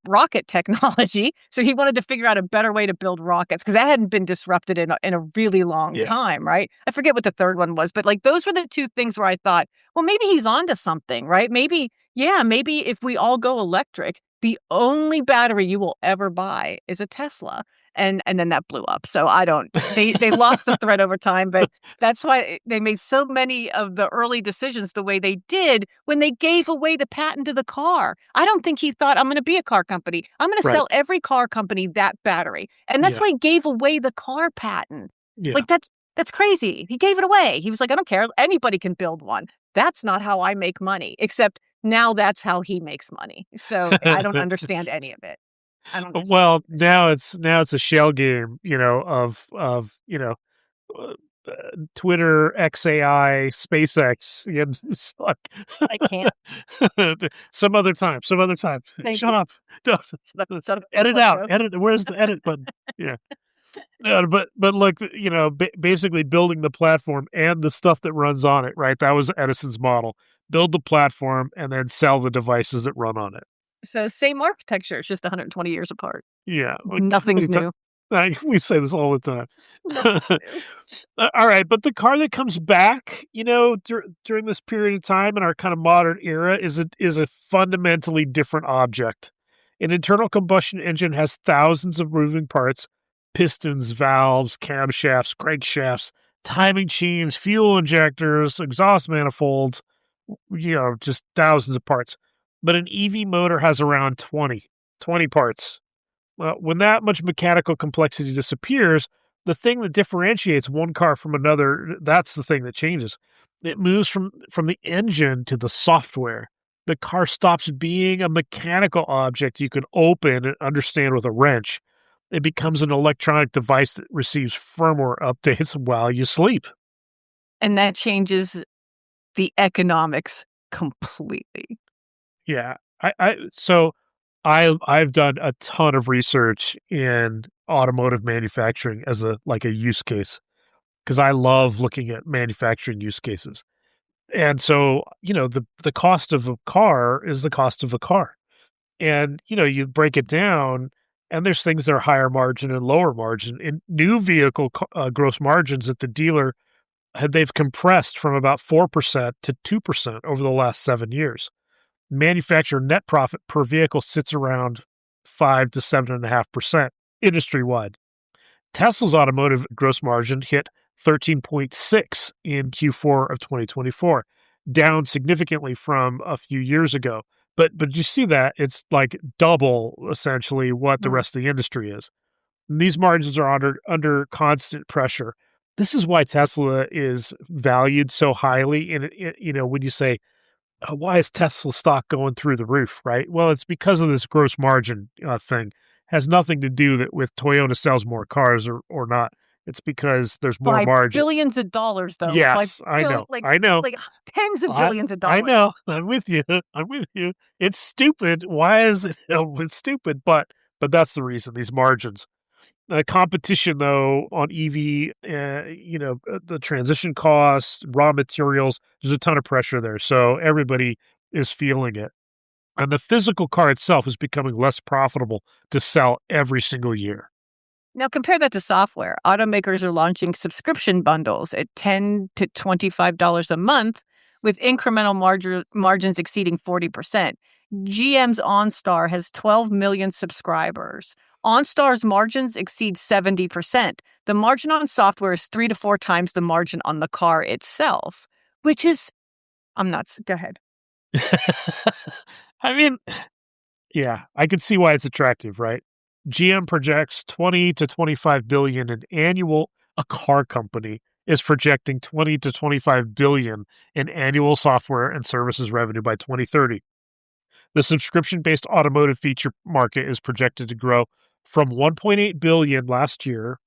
rocket technology. So he wanted to figure out a better way to build rockets because that hadn't been disrupted in a really long time, right? I forget what the third one was, but like those were the 2 things where I thought, well, maybe he's onto something, right? Maybe if we all go electric, the only battery you will ever buy is a Tesla. And then that blew up. So they lost the thread over time, but that's why they made so many of the early decisions the way they did when they gave away the patent to the car. I don't think he thought, I'm going to be a car company. I'm going to sell every car company that battery. And that's why he gave away the car patent. Like that's crazy. He gave it away. He was like, I don't care. Anybody can build one. That's not how I make money, except now that's how he makes money. So I don't understand any of it. Well, now it's a shell game, of Twitter, XAI, SpaceX. It's like, I can't. Some other time. Shut up. Don't. Edit out. Edit. Where's the edit button? Yeah. But look, basically building the platform and the stuff that runs on it, right? That was Edison's model. Build the platform and then sell the devices that run on it. So same architecture, it's just 120 years apart. Yeah. Nothing's new. We say this all the time. All right. But the car that comes back, during this period of time in our kind of modern era is a fundamentally different object. An internal combustion engine has thousands of moving parts, pistons, valves, camshafts, crankshafts, timing chains, fuel injectors, exhaust manifolds, just thousands of parts. But an EV motor has around 20 parts. Well, when that much mechanical complexity disappears, the thing that differentiates one car from another, that's the thing that changes. It moves from the engine to the software. The car stops being a mechanical object you can open and understand with a wrench. It becomes an electronic device that receives firmware updates while you sleep. And that changes the economics completely. Yeah. I've done a ton of research in automotive manufacturing as a use case, because I love looking at manufacturing use cases. And so, the cost of a car is the cost of a car. And, you break it down and there's things that are higher margin and lower margin. In new vehicle gross margins at the dealer, they've compressed from about 4% to 2% over the last 7 years. Manufacturer net profit per vehicle sits around 5 to 7.5% industry-wide. Tesla's automotive gross margin hit 13.6 in Q4 of 2024, down significantly from a few years ago. But you see that it's like double essentially what the rest of the industry is. And these margins are under constant pressure. This is why Tesla is valued so highly. And when you say, why is Tesla stock going through the roof, right? Well, it's because of this gross margin thing. It has nothing to do with Toyota sells more cars or not. It's because there's more margin. Billions of dollars, though. Yes, I know. I know. Like tens of billions of dollars. I know. I'm with you. It's stupid. Why is it? It's stupid, but that's the reason, these margins. Competition, though, on EV, the transition costs, raw materials, there's a ton of pressure there. So everybody is feeling it. And the physical car itself is becoming less profitable to sell every single year. Now, compare that to software. Automakers are launching subscription bundles at $10 to $25 a month with incremental margins exceeding 40%. GM's OnStar has 12 million subscribers. OnStar's margins exceed 70%. The margin on software is 3 to 4 times the margin on the car itself, which is, I'm nuts. Go ahead. I mean, yeah, I can see why it's attractive, right? GM projects 20 to 25 billion in annual. A car company is projecting 20 to 25 billion in annual software and services revenue by 2030. The subscription-based automotive feature market is projected to grow from 1.8 billion last year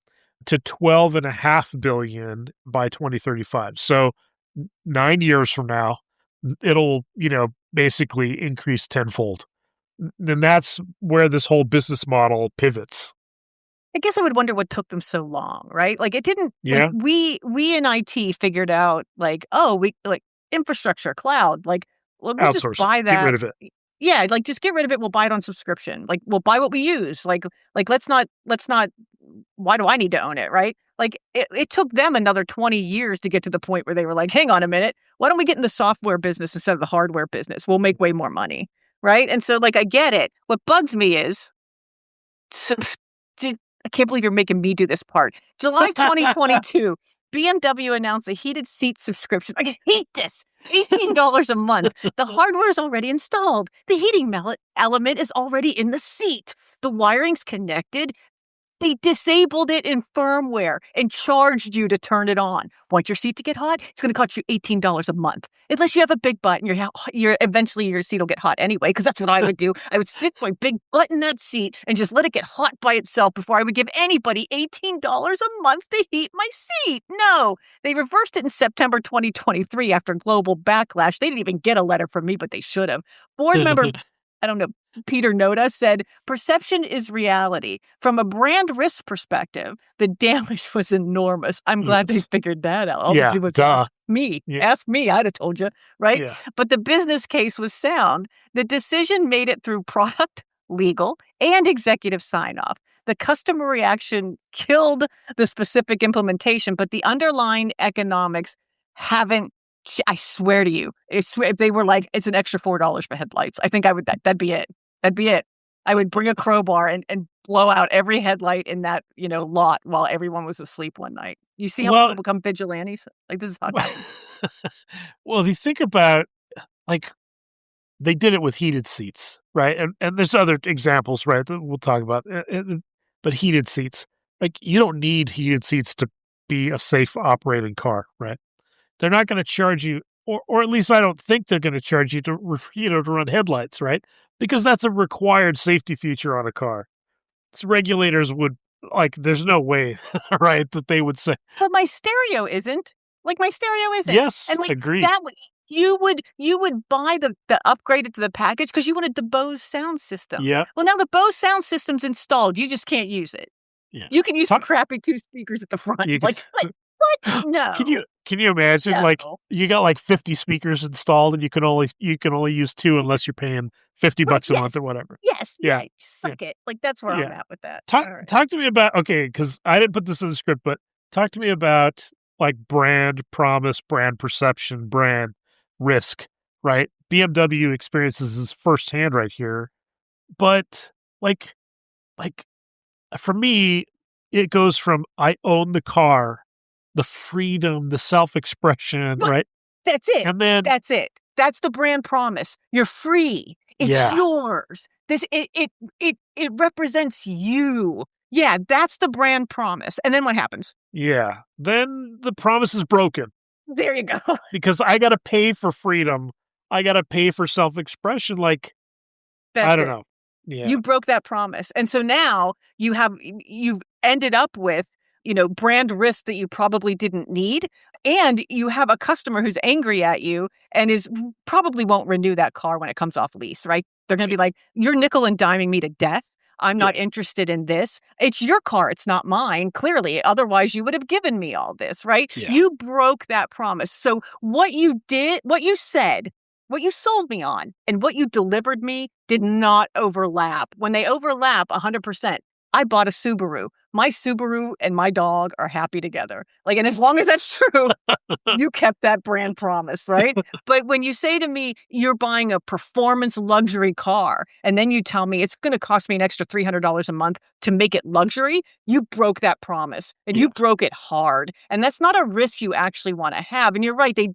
to 12.5 billion by 2035. So 9 years from now, it'll, basically increased tenfold. Then that's where this whole business model pivots. I guess I would wonder what took them so long, right? Like, it didn't like, Yeah. we in IT figured out, like, oh, we like, infrastructure, cloud, like, well, we'll just Outsource it. buy Get that. rid of it. Yeah, like, just get rid of it, we'll buy it on subscription. Like, we'll buy what we use. Like, let's not why do I need to own it, right? Like, it took them another 20 years to get to the point where they were like, "Hang on a minute, why don't we get in the software business instead of the hardware business? We'll make way more money." Right? And so, like, I get it. What bugs me is subs I can't believe you're making me do this part. July 2022, BMW announced a heated seat subscription. I hate this. $18 a month. The hardware is already installed. The heating element is already in the seat. The wiring's connected. They disabled it in firmware and charged you to turn it on. Want your seat to get hot? It's going to cost you $18 a month. Unless you have a big butt and eventually your seat will get hot anyway, because that's what I would do. I would stick my big butt in that seat and just let it get hot by itself before I would give anybody $18 a month to heat my seat. No, they reversed it in September 2023 after global backlash. They didn't even get a letter from me, but they should have. Board member, I don't know, Peter Noda said, perception is reality. From a brand risk perspective, the damage was enormous. I'm glad they figured that out. All the people ask me. Ask me, I'd have told you, right? Yeah. But the business case was sound. The decision made it through product, legal, and executive sign-off. The customer reaction killed the specific implementation, but the underlying economics haven't. I swear to you, if they were like, it's an extra $4 for headlights, I think I would, that'd be it. That'd be it. I would bring a crowbar and blow out every headlight in that, lot while everyone was asleep one night. You see how people become vigilantes? Like, this is how it happens. Well, if you think about, like, they did it with heated seats, right? And there's other examples, right, that we'll talk about. But heated seats, like, you don't need heated seats to be a safe operating car, right? They're not going to charge you, or at least I don't think they're going to charge you to run headlights, right? Because that's a required safety feature on a car. So regulators would, like, there's no way, right, that they would say. But my stereo isn't. Like, my stereo isn't. Yes, and like, agreed. That you would buy the upgraded to the package because you wanted the Bose sound system. Yeah. Well, now the Bose sound system's installed. You just can't use it. Yeah. You can use the crappy 2 speakers at the front. Like, what? No. Can you imagine? No. Like, you got like 50 speakers installed, and you can only use 2 unless you're paying $50 a month or whatever. Yes. Yeah. Suck it. Like, that's where I'm at with that. Talk to me about, because I didn't put this in the script, but talk to me about, like, brand promise, brand perception, brand risk. Right? BMW experiences this firsthand right here, but like for me, it goes from I own the car, the freedom, the self-expression, right? That's it. And then that's it. That's the brand promise. You're free. It's yours. It represents you. Yeah, that's the brand promise. And then what happens? Yeah. Then the promise is broken. There you go. Because I got to pay for freedom. I got to pay for self-expression. Like, I don't know. Yeah. You broke that promise. And so now you've ended up with, brand risk that you probably didn't need. And you have a customer who's angry at you and probably won't renew that car when it comes off lease, right? They're going to be like, you're nickel and diming me to death. I'm not interested in this. It's your car. It's not mine. Clearly. Otherwise, you would have given me all this, right? Yeah. You broke that promise. So what you did, what you said, what you sold me on, and what you delivered me did not overlap. When they overlap 100%, I bought a Subaru. My Subaru and my dog are happy together. Like, and as long as that's true, you kept that brand promise, right? But when you say to me, you're buying a performance luxury car, and then you tell me it's going to cost me an extra $300 a month to make it luxury, you broke that promise, and you broke it hard. And that's not a risk you actually want to have. And you're right, they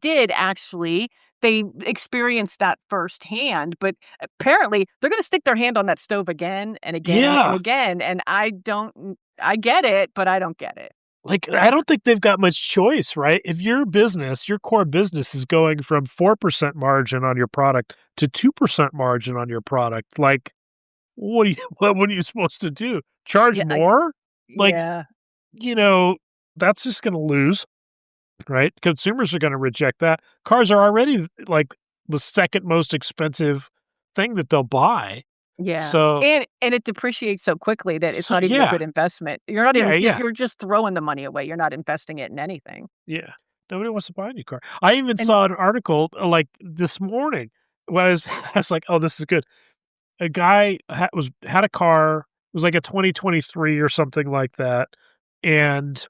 experienced that firsthand, but apparently they're going to stick their hand on that stove again and again and again. And I get it, but I don't get it. Like, I don't think they've got much choice, right? If your core business is going from 4% margin on your product to 2% margin on your product, like, what are you supposed to do? Charge more? That's just going to lose. Right? Consumers are going to reject that. Cars are already, like, the second most expensive thing that they'll buy. Yeah. So And it depreciates so quickly that it's not even a good investment. You're not even you're just throwing the money away. You're not investing it in anything. Yeah. Nobody wants to buy a new car. I even saw an article like this morning when I was like, oh, this is good. A guy had a car. It was like a 2023 or something like that. And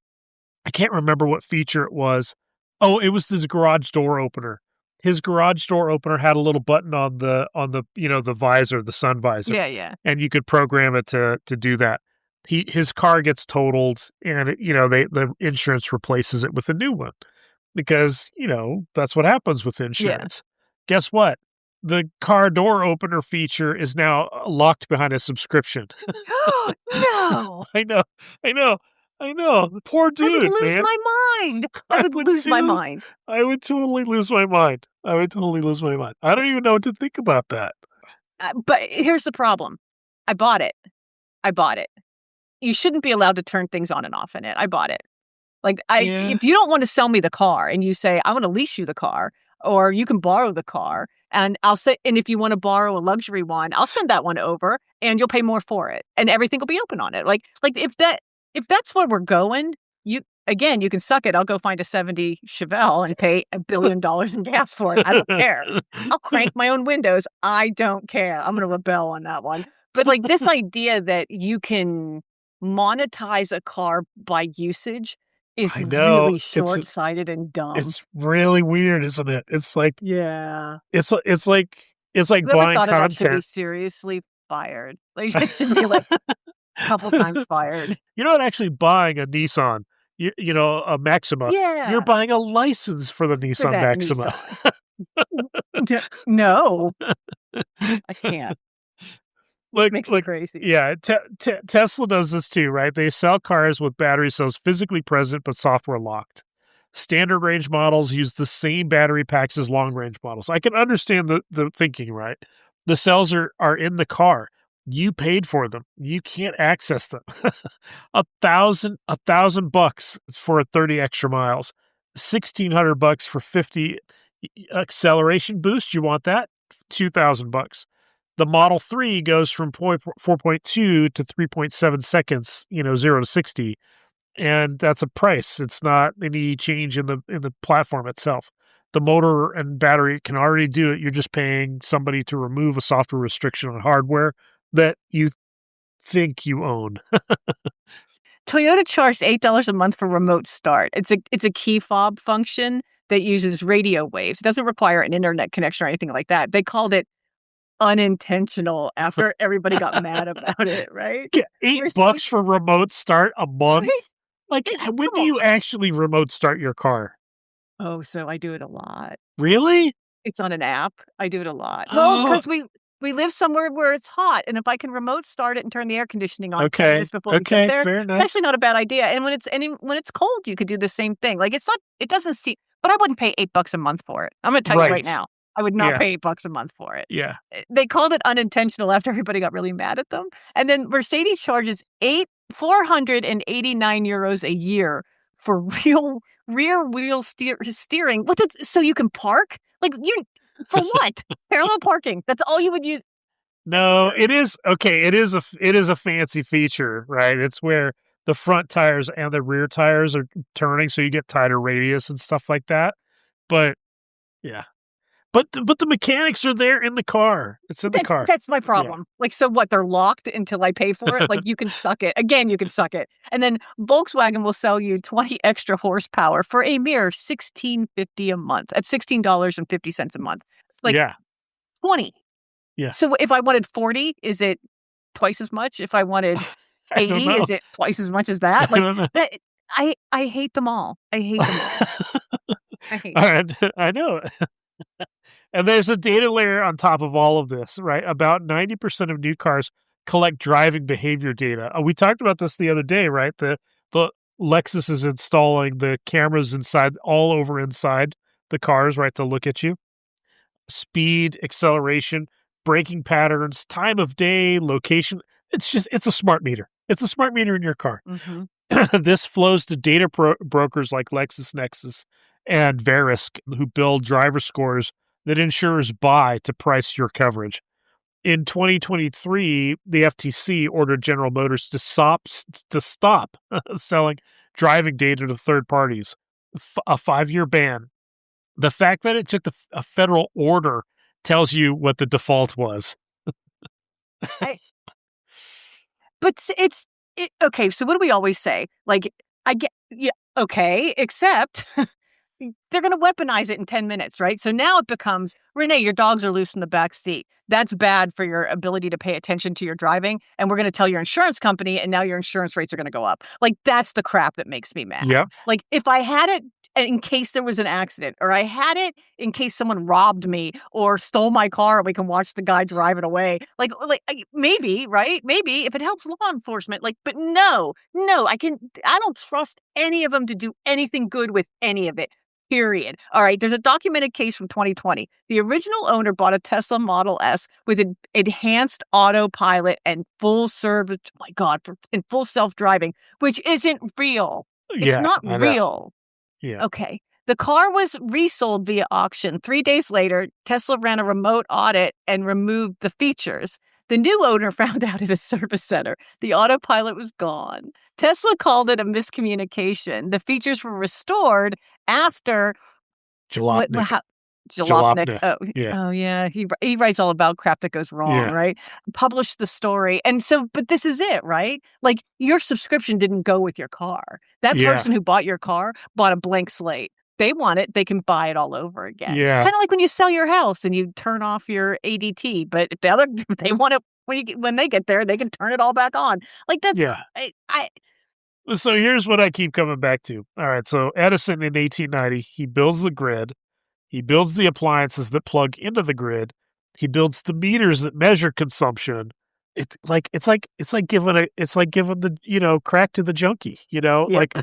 I can't remember what feature it was. Oh, it was this garage door opener. His garage door opener had a little button on the the visor, the sun visor. Yeah. And you could program it to do that. His car gets totaled, and the insurance replaces it with a new one because that's what happens with insurance. Yeah. Guess what? The car door opener feature is now locked behind a subscription. No, I know. Poor dude, I would lose man. my mind. I would lose my mind. I would totally lose my mind. I don't even know what to think about that. But here's the problem. I bought it. You shouldn't be allowed to turn things on and off in it. I bought it. If you don't want to sell me the car and you say, I want to lease you the car, or you can borrow the car, and and if you want to borrow a luxury one, I'll send that one over and you'll pay more for it. And everything will be open on it. If that's where we're going, you can suck it. I'll go find a 70 Chevelle and pay $1 billion in gas for it. I don't care. I'll crank my own windows. I don't care. I'm going to rebel on that one. But this idea that you can monetize a car by usage is really short-sighted and dumb. It's really weird, isn't it? It's like it's like buying content. Should be seriously fired. It should be a couple times fired. You're not actually buying a Nissan. A Maxima. Yeah. You're buying a license for the Nissan Maxima. No. I can't. Makes me crazy. Yeah, Tesla does this too, right? They sell cars with battery cells physically present but software locked. Standard range models use the same battery packs as long range models. I can understand the thinking, right? The cells are in the car. You paid for them. You can't access them. $1,000 for 30 extra miles. $1,600 for 50 acceleration boost. You want that? $2,000. The Model 3 goes from 4.2 to 3.7 seconds, 0 to 60. And that's a price. It's not any change in the platform itself. The motor and battery can already do it. You're just paying somebody to remove a software restriction on hardware that you think you own. Toyota charged $8 a month for remote start. It's a key fob function that uses radio waves. It doesn't require an internet connection or anything like that. They called it unintentional after everybody got mad about it, right? $8 for remote start a month? Right? When do you actually remote start your car? Oh, so I do it a lot. Really? It's on an app. I do it a lot. Well, because we live somewhere where it's hot, and if I can remote start it and turn the air conditioning on just before we get there, fair enough. It's actually not a bad idea. And when it's cold, you could do the same thing. It doesn't seem, but I wouldn't pay $8 a month for it. I'm going to tell you right now. I would not pay $8 a month for it. Yeah. They called it unintentional after everybody got really mad at them. And then Mercedes charges €489 a year for rear wheel steering. So you can park? For what? Parallel parking. That's all you would use. No, it is okay. It is a fancy feature, right? It's where the front tires and the rear tires are turning, so you get tighter radius and stuff like that. But yeah. But the mechanics are there in the car. It's in the car. That's my problem. Yeah. So what? They're locked until I pay for it? You can suck it. Again, you can suck it. And then Volkswagen will sell you 20 extra horsepower for a mere $16.50 a month. At $16.50 a month. 20. Yeah. So if I wanted 40, is it twice as much? If I wanted 80, is it twice as much as that? I hate them all. I hate them all. I know. And there's a data layer on top of all of this, right? About 90% of new cars collect driving behavior data. We talked about this the other day, right? The Lexus is installing the cameras all over inside the cars, right, to look at you. Speed, acceleration, braking patterns, time of day, location. It's a smart meter. It's a smart meter in your car. Mm-hmm. This flows to data brokers like LexisNexis and Verisk, who build driver scores that insurers buy to price your coverage. In 2023, the FTC ordered General Motors to stop selling driving data to third parties, a 5-year ban. The fact that it took a federal order tells you what the default was. Okay, so what do we always say? Like, I get, yeah, okay, except they're going to weaponize it in 10 minutes, right? So now it becomes, Renee, your dogs are loose in the back seat. That's bad for your ability to pay attention to your driving. And we're going to tell your insurance company, and now your insurance rates are going to go up. Like, that's the crap that makes me mad. Yep. Like, if I had it in case there was an accident, or I had it in case someone robbed me or stole my car and we can watch the guy drive it away. Like maybe, right? Maybe if it helps law enforcement, but no, I don't trust any of them to do anything good with any of it. Period. All right. There's a documented case from 2020. The original owner bought a Tesla Model S with an enhanced autopilot and full service. Oh my God, and full self-driving, which isn't real. It's not real. Yeah. Okay. The car was resold via auction. 3 days later, Tesla ran a remote audit and removed the features. The new owner found out at a service center the autopilot was gone. Tesla called it a miscommunication. The features were restored after Jalopnik. Oh, yeah. He writes all about crap that goes wrong, right? Published the story. And so, but this is it, right? Like, your subscription didn't go with your car. That person who bought your car bought a blank slate. They want it, they can buy it all over again. Yeah. Kind of like when you sell your house and you turn off your ADT, but if they want it when they get there, they can turn it all back on. Like, that's So here's what I keep coming back to. All right, so Edison in 1890, he builds the grid. He builds the appliances that plug into the grid. He builds the meters that measure consumption. It's like giving the crack to the junkie. Like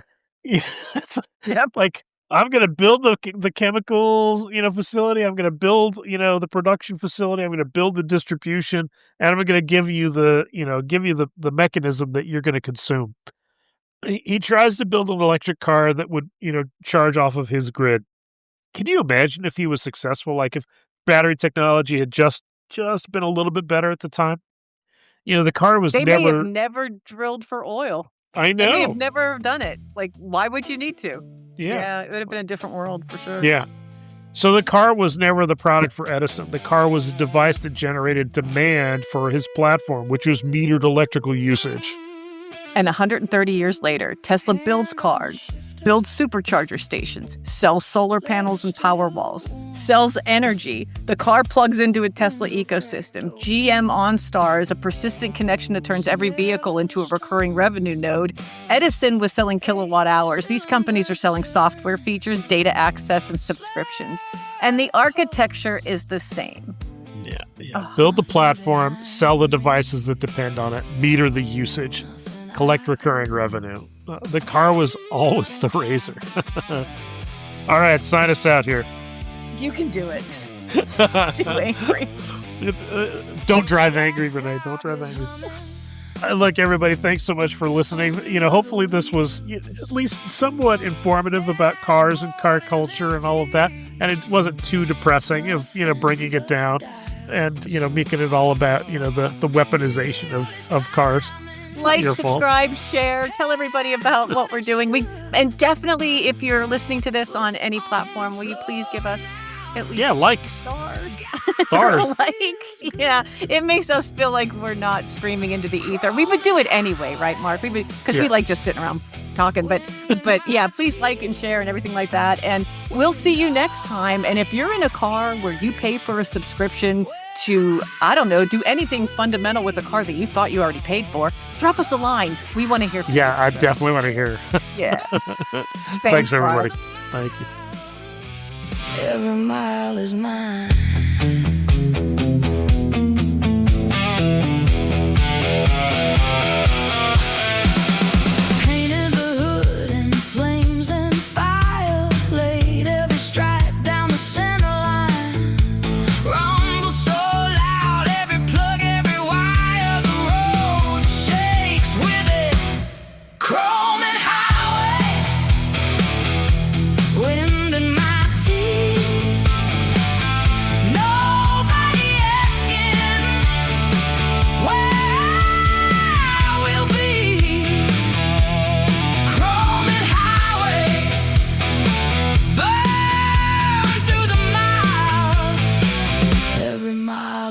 I'm going to build the chemicals facility. I'm going to build the production facility. I'm going to build the distribution, and I'm going to give you the mechanism that you're going to consume. He tries to build an electric car that would charge off of his grid. Can you imagine if he was successful? Like if battery technology had just been a little bit better at the time? The car was They may have never drilled for oil. I know. They may have never done it. Like, why would you need to? Yeah. It would have been a different world for sure. Yeah. So the car was never the product for Edison. The car was a device that generated demand for his platform, which was metered electrical usage. And 130 years later, Tesla builds cars, builds supercharger stations, sells solar panels and power walls, sells energy. The car plugs into a Tesla ecosystem. GM OnStar is a persistent connection that turns every vehicle into a recurring revenue node. Edison was selling kilowatt hours. These companies are selling software features, data access, and subscriptions. And the architecture is the same. Yeah. Build the platform, sell the devices that depend on it, meter the usage, collect recurring revenue. The car was always the razor. All right, sign us out here. You can do it. Too angry. Don't drive angry, Renee. Don't drive angry. Look, everybody, thanks so much for listening. Hopefully this was at least somewhat informative about cars and car culture and all of that. And it wasn't too depressing of, bringing it down and, making it all about, the weaponization of cars. Like, subscribe, share, tell everybody about what we're doing. And definitely, if you're listening to this on any platform, will you please give us at least stars? Stars. It makes us feel like we're not screaming into the ether. We would do it anyway, right, Mark? Because we like just sitting around talking. But yeah, please like and share and everything like that. And we'll see you next time. And if you're in a car where you pay for a subscription to, I don't know, do anything fundamental with a car that you thought you already paid for, drop us a line. We want to hear from you. Yeah, I definitely want to hear. Yeah. Thanks, everybody. Thank you. Every mile is mine. Painted the hood in flames and fire, laid every stripe down the center line. Rumble so loud, every plug, every wire, the road shakes with it. Chrome and highway, wind in my teeth.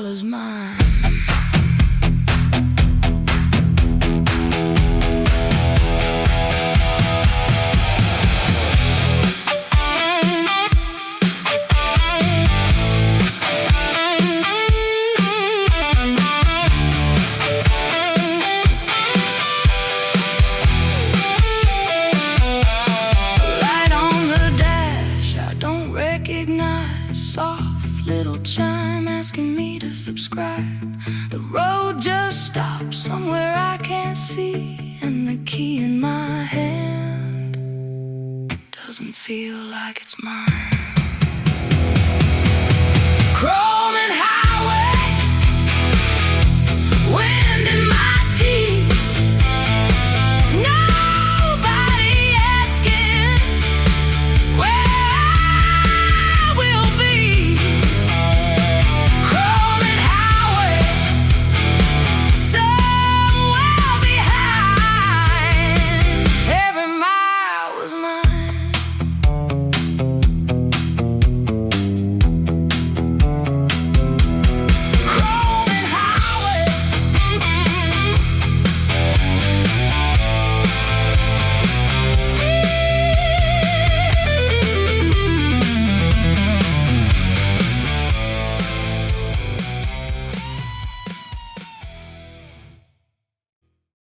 $1 mine. Soft little chime asking me to subscribe. The road just stops somewhere I can't see, and the key in my hand doesn't feel like it's mine.